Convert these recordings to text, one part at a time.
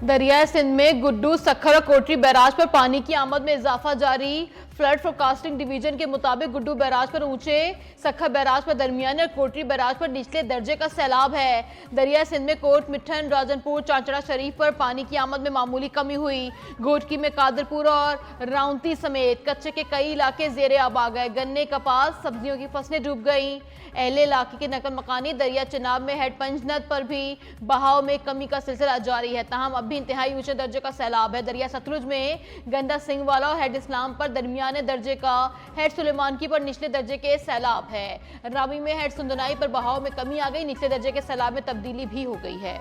दरियाई सिंध में गुड्डू, सखर और कोटरी बैराज पर पानी की आमद में इजाफा जारी। फ्लड फोरकास्टिंग डिवीजन के मुताबिक गुड्डू बैराज पर ऊंचे, सखर बैराज पर दरमियाने और कोटरी बैराज पर निचले दर्जे का सैलाब है। दरियाई सिंध में कोट, मिठन, राजनपुर, चांचड़ा शरीफ पर पानी की आमद में मामूली कमी हुई। घोटकी में कादरपुर और राउंती समेत कच्चे के कई इलाके जेरे आब आ गए। गन्ने, कपास, सब्जियों की फसलें डूब गई। अहले इलाके के नकल मकानी दरिया चिनाब में हेड पंजनद पर भी बहाव में कमी का सिलसिला जारी है, ताहम अब भी इंतहाई ऊंचे दर्जे का सैलाब है। दरिया सतलुज में गंदा सिंह वाला और हेड इस्लाम पर दरमियाने दर्जे का, हेड सुलेमानकी पर निचले दर्जे के सैलाब है। रावी में हेड सुंदनाई पर बहाव में कमी आ गई, निचले दर्जे के सैलाब में तब्दीली भी हो गई है।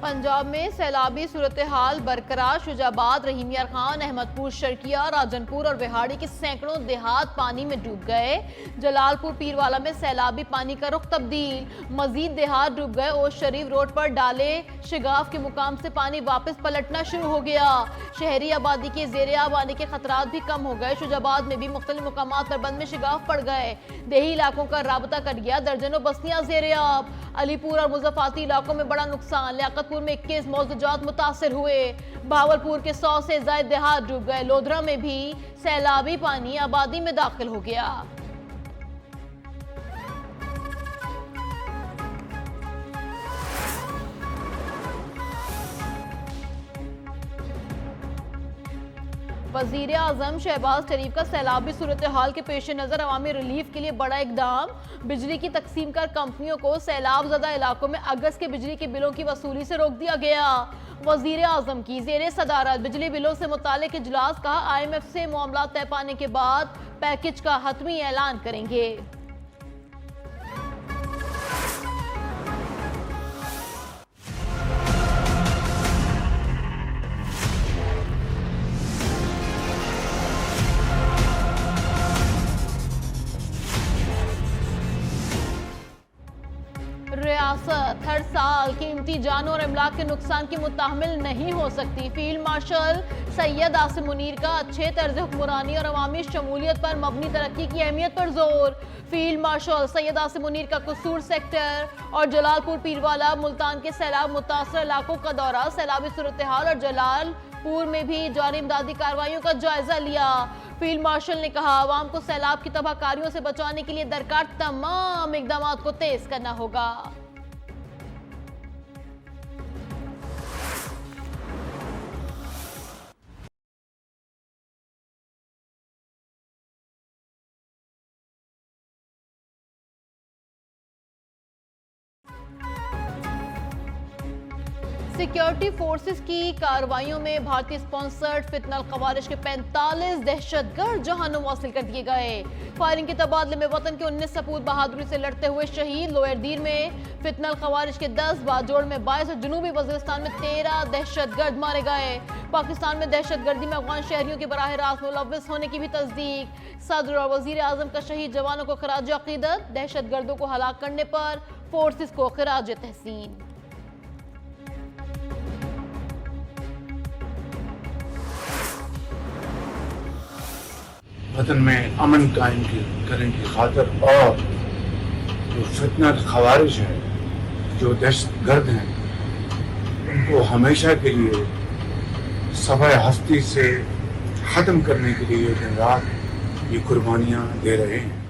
पंजाब में सैलाबी सूरत हाल बरकरार। शुजाबाद, रहीमियार खान, अहमदपुर शर्किया, राजनपुर और बिहाड़ी के सैकड़ों देहात पानी में डूब गए। जलालपुर पीरवाला में सैलाबी पानी का रुख तब्दील, मजीद देहात डूब गए। ओश शरीफ रोड पर डाले शिगाफ के मुकाम से पानी वापस पलटना शुरू हो गया। शहरी आबादी के जेरे आब आने के खतरात भी कम हो गए। शुजाबाद में भी मुख्तलिफ मुकामात पर बंद में शिगाफ पड़ गए। देही इलाकों का राबता कट गया, दर्जनों बस्तियां जेरे आब। अलीपुर और मुजफ्फराती इलाकों में बड़ा नुकसान। लियाकतपुर में 21 मौजूदात मुतासिर हुए। भावलपुर के 100 से ज्यादा देहात डूब गए। लोधरा में भी सैलाबी पानी आबादी में दाखिल हो गया। वजीर आजम शहबाज शरीफ का सैलाबी सूरत हाल के पेश नजर अवामी रिलीफ के लिए बड़ा इकदाम। बिजली की तकसीम कर कंपनियों को सैलाब ज़दा इलाकों में अगस्त के बिजली के बिलों की वसूली से रोक दिया गया। वजीर आजम की जेर सदारत बिजली बिलों से मुतालिक इजलास का IMF से मामला तय पाने के बाद पैकेज का हतमी ऐलान करेंगे। रियासत हर साल कीमती जानों और अमलाक के नुकसान की मुताहमिल नहीं हो सकती। फील्ड मार्शल सैयद आसिम मुनीर का अच्छे तर्ज हुक्मरानी और अवामी शमूलियत पर मबनी तरक्की की अहमियत पर जोर। फील्ड मार्शल सैयद आसिम मुनीर का कसूर सेक्टर और जलालपुर पीरवाला मुल्तान के सैलाब मुतासर इलाकों का दौरा। सैलाबी सूरत हाल और जलालपुर में भी जारी इमदादी कार्रवाइयों का जायजा लिया। फील्ड मार्शल ने कहा, आवाम को सैलाब की तबाहकारियों से बचाने के लिए दरकार तमाम इकदाम को तेज करना होगा। सिक्योरिटी फोर्सेस की कार्रवाइयों में भारतीय स्पॉन्सर्ड फितनल खवारिज के 45 दहशतगर्द जहानुम हासिल कर दिए गए। फायरिंग के तबादले में वतन के 19 सपूत बहादुरी से लड़ते हुए शहीद। लोअर दीर में फितनल खवारिज के 10, बाजोड़ में 22 और जनूबी वजीरिस्तान में 13 दहशतगर्द मारे गए। पाकिस्तान में दहशतगर्दी में अफगान शहरियों के बराह रास्त मुलव्वस होने की भी तस्दीक। सदर और वजीर आजम का शहीद जवानों को खराज अकीदत। दहशतगर्दों को हलाक करने पर फोर्सेस को खराज तहसीन। वतन में अमन कायम करने की खातिर और जो फितना खवारिज है, जो दहशतगर्द हैं, उनको हमेशा के लिए सफ़े हस्ती से ख़त्म करने के लिए दिन रात ये कुर्बानियाँ दे रहे हैं।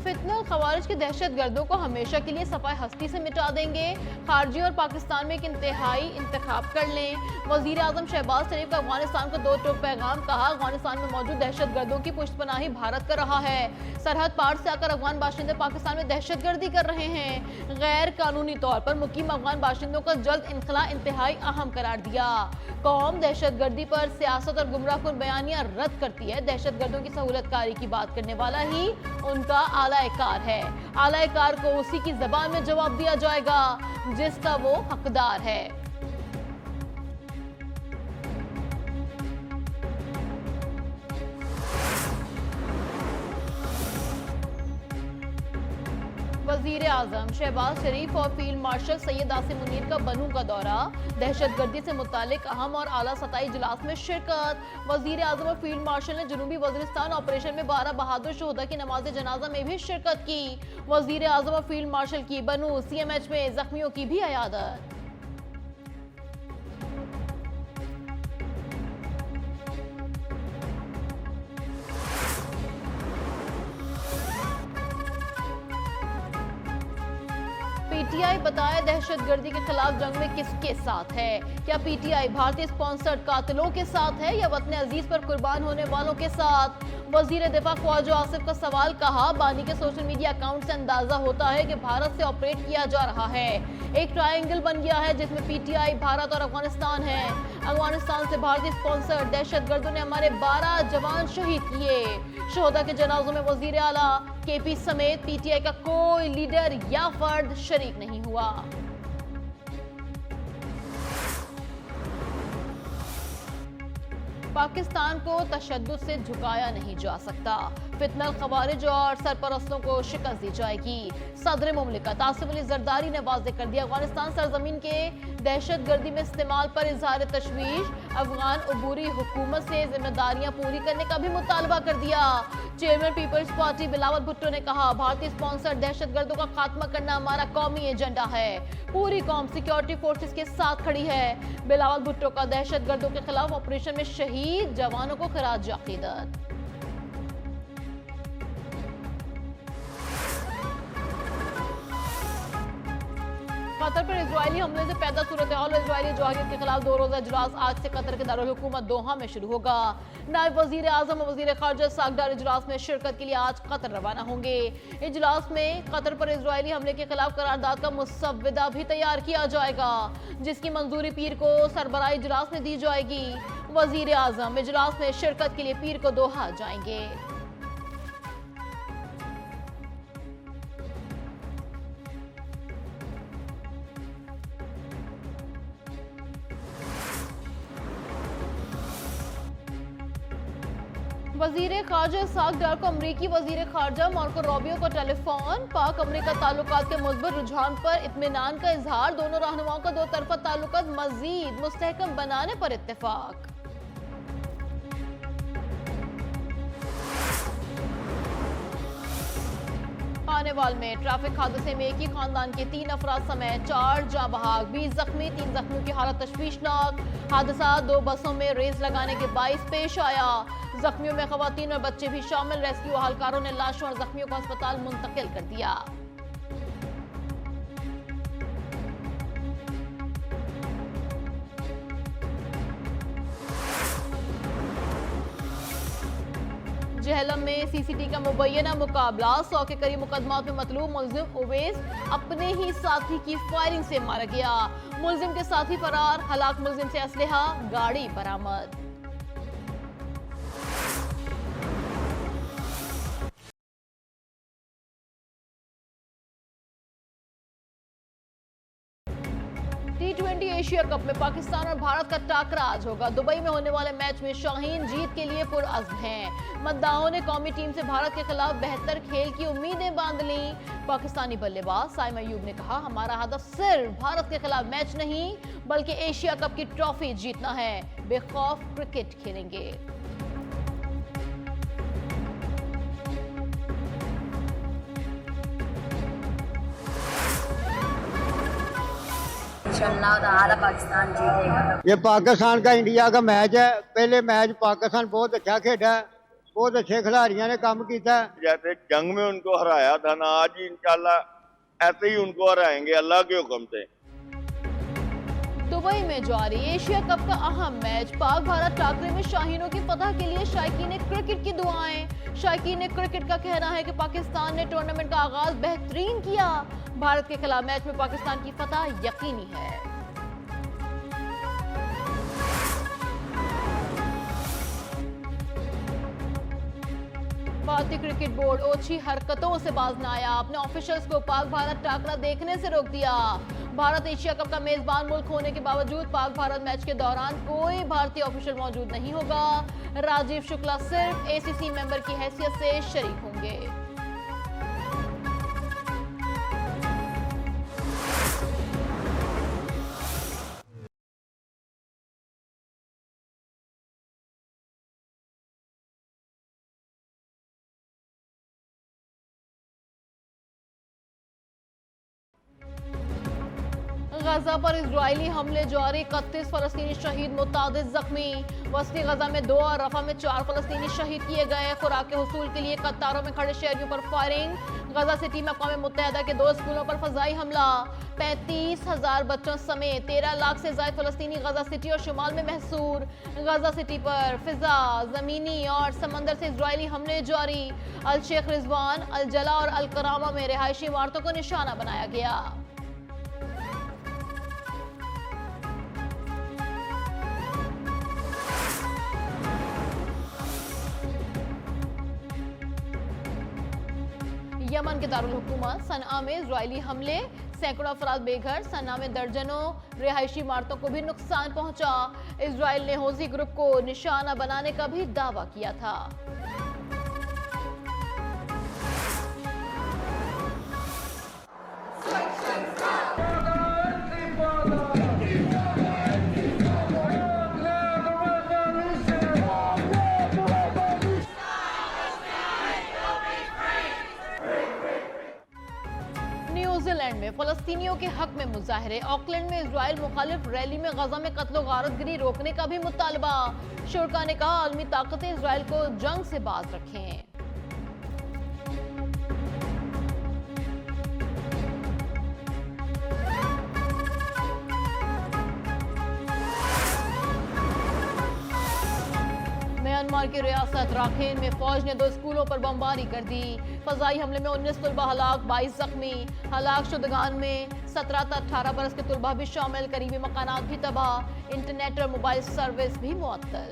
फितनल खवारिज के दहशतगर्दों को हमेशा के लिए सफाई हस्ती से मिटा देंगे। खारजी और पाकिस्तान में एक इंतहाई इंतखाब कर लें। वजीर आजम शहबाज शरीफ का अफगानिस्तान को 2 टोक पैगाम। कहा, अफगानिस्तान में मौजूद दहशतगर्दों की पुष्टपनाही भारत कर रहा है। सरहद पार से आकर अफगान बाशिंदे पाकिस्तान में दहशतगर्दी कर रहे हैं। गैर कानूनी तौर पर मुकीम अफगान बाशिंदों का जल्द इनखला इंतहाई अहम करार दिया। कौम दहशतगर्दी पर सियासत और गुमराहकुन बयानियां रद्द करती है। दहशतगर्दों की सहूलतकारी की बात करने वाला ही उनका आलाकार है। आलाकार को उसी की जबान में जवाब दिया जाएगा जिसका वो हकदार है। वजीर आजम शहबाज शरीफ और फील्ड मार्शल सैयद आसिम मुनीर का बनू का दौरा, दहशतगर्दी से मुतालिक अहम और आला सतही इजलास में शिरकत। वजीर आजम और फील्ड मार्शल ने जनूबी वजीरिस्तान ऑपरेशन में 12 बहादुर शोहदा की नमाज जनाजा में भी शिरकत की। वजीर आजम और फील्ड मार्शल की बनू CMH में जख्मियों की भी अयादत। PTI बताए दहशतगर्दी के खिलाफ जंग में किसके साथ है? क्या PTI भारतीय स्पॉन्सर्ड कातिलों के साथ है या वतन अजीज पर कुर्बान होने वालों के साथ? वजीर दिफा ख्वाजा आसिफ का सवाल, कहा बानी के सोशल मीडिया अकाउंट से अंदाजा होता है कि भारत से ऑपरेट किया जा रहा है। एक ट्रायंगल बन गया है जिसमें PTI, भारत और अफगानिस्तान है। अफगानिस्तान से भारतीय स्पॉन्सर्ड दहशतगर्दों ने हमारे 12 जवान शहीद किए। शोहदा के जनाजों में वजीर आला KP समेत PTI का कोई लीडर या फर्द शरीक नहीं हुआ। पाकिस्तान को तशद्दुद से झुकाया नहीं जा सकता। फितनल खवारिज और सरपरस्तों को शिकस्त दी जाएगी। सदर मुमलिकत आसिफ अली जरदारी ने वाज़ेह कर दिया, अफगानिस्तान सरजमीन के दहशतगर्दी में इस्तेमाल पर इजहार तशवीश। अफगान अबूरी हुकूमत से जिम्मेदारियां पूरी करने का भी मुतालबा कर दिया। चेयरमैन पीपल्स पार्टी बिलावल भुट्टो ने कहा, भारतीय स्पॉन्सर्ड दहशतगर्दों का खात्मा करना हमारा कौमी एजेंडा है। पूरी कौम सिक्योरिटी फोर्सेस के साथ खड़ी है। बिलावल भुट्टो का दहशतगर्दों के खिलाफ ऑपरेशन में शहीद जवानों को खराज अकीदत। कतर पर इजरायली हमले से पैदा सूरत हाल और इजरायली जौहरियत के खिलाफ 2 रोजा इजलास आज से कतर के दारुल हुकूमत दोहा में शुरू होगा। नायब वजीर आजम और वजीर खारजा सागदार इजलास में शिरकत के लिए आज कतर रवाना होंगे। इजलास में कतर पर इजरायली हमले के खिलाफ करारदाद का मुसव्वदा भी तैयार किया जाएगा, जिसकी मंजूरी पीर को सरबराह इजलास में दी जाएगी। वजीर आजम इजलास में शिरकत के लिए पीर को दोहा जाएंगे। वजीर खारजा सागदार को अमरीकी वजीर खारजा मार्को रूबियो का टेलीफोन। पाक अमरीका ताल्लुकात के मुस्बत रुझान पर इत्मीनान का इजहार। दोनों रहनुमाओं का 2 तरफा ताल्लुकात मजीद मुस्तहकम बनाने पर इत्तेफाक। खानेवाल में ट्रैफिक हादसे में एक ही खानदान के 3 अफराद समेत 4 जाँ बहाक, 20 जख्मी, 3 जख्मियों की हालत तशवीशनाक। हादसा 2 बसों में रेस लगाने के बाइस पेश आया। जख्मियों में खवातीन और बच्चे भी शामिल। रेस्क्यू अहलकारों ने लाशों और जख्मियों को अस्पताल मुंतकिल कर दिया। जहलम में CCT का मुबैना मुकाबला। 100 के करीब मुकदमात में मतलूब मुलजिम उवैस अपने ही साथी की फायरिंग से मारा गया। मुलजिम के साथी फरार, हलाक मुलजिम से असलहा, गाड़ी बरामद। T20 एशिया कप में पाकिस्तान और भारत का टाकरा आज होगा। दुबई में होने वाले मैच में शाहीन जीत के लिए पुरअज़्म हैं। मद्दाहों ने कौमी टीम से भारत के खिलाफ बेहतर खेल की उम्मीदें बांध ली। पाकिस्तानी बल्लेबाज साइम अयूब ने कहा, हमारा हदफ सिर्फ भारत के खिलाफ मैच नहीं बल्कि एशिया कप की ट्रॉफी जीतना है। बेखौफ क्रिकेट खेलेंगे। पाकिस्तान जीतेगा। ये पाकिस्तान का इंडिया का मैच है। पहले मैच पाकिस्तान बहुत अच्छा खेला है, बहुत अच्छे खिलाड़ियों ने काम किया है। जैसे जंग में उनको हराया था ना, आज ही इंशाल्लाह ऐसे ही उनको हराएंगे अल्लाह के हुक्म से। दुबई में जारी एशिया कप का अहम मैच। पाक भारत टाकरे में शाहीनों की फतह के लिए शायकीन क्रिकेट की दुआएं। शायकीन क्रिकेट का कहना है कि पाकिस्तान ने टूर्नामेंट का आगाज बेहतरीन किया। भारत के खिलाफ मैच में पाकिस्तान की फतह यकीनी है। भारतीय क्रिकेट बोर्ड ओछी हरकतों से बाज न आया। अपने ऑफिशियल्स को पाक भारत टाकरा देखने से रोक दिया। भारत एशिया कप का मेजबान मुल्क होने के बावजूद पाक भारत मैच के दौरान कोई भारतीय ऑफिशियल मौजूद नहीं होगा। राजीव शुक्ला सिर्फ ACC मेंबर की हैसियत से शरीक होंगे। गजा पर इजरायली हमले जारी, 31 फलस्तीनी शहीद, मुतादिद जख्मी। वस्ती गजा में 2 और रफा में 4 फलस्तीनी शहीद किए गए। खुराक के हुसूल के लिए कतारों में खड़े शहरियों पर फायरिंग। गजा सिटी में अक़वाम मुत्तहिदा के 2 स्कूलों पर फजाई हमला। 35,000 बच्चों समेत 13 लाख से ज्यादा फलस्तीनी गजा सिटी और शुमाल में महसूर। गजा सिटी पर फिजा, जमीनी और समंदर से इजरायली हमले जारी। अल शेख रिजवान, अल जला और अल करामा में रिहायशी इमारतों को निशाना बनाया गया। यमन के दारुल हुकूमत सनआ में इजरायली हमले, सैकड़ों अफराद बेघर। सनआ में दर्जनों रिहायशी इमारतों को भी नुकसान पहुंचा। इजराइल ने हौजी ग्रुप को निशाना बनाने का भी दावा किया था। न्यूजीलैंड में फलस्तीनियों के हक में मुजाहरे। ऑकलैंड में इजराइल मुखालिफ रैली में गजा में कत्ल गारतगिरी रोकने का भी मुतालबा। शुरका ने कहा आलमी ताकतें इजराइल को जंग से बाज रखें। म्यांमार की रियासत राखीन में फौज ने 2 स्कूलों पर बमबारी कर दी। फजाई हमले में 19 तुलबा हलाक, 22 जख्मी। हलाक शुदगान में 17 से 18 बरस के तुलबा भी शामिल। करीबी मकानात भी तबाह। इंटरनेट और मोबाइल सर्विस भी मुअत्तल।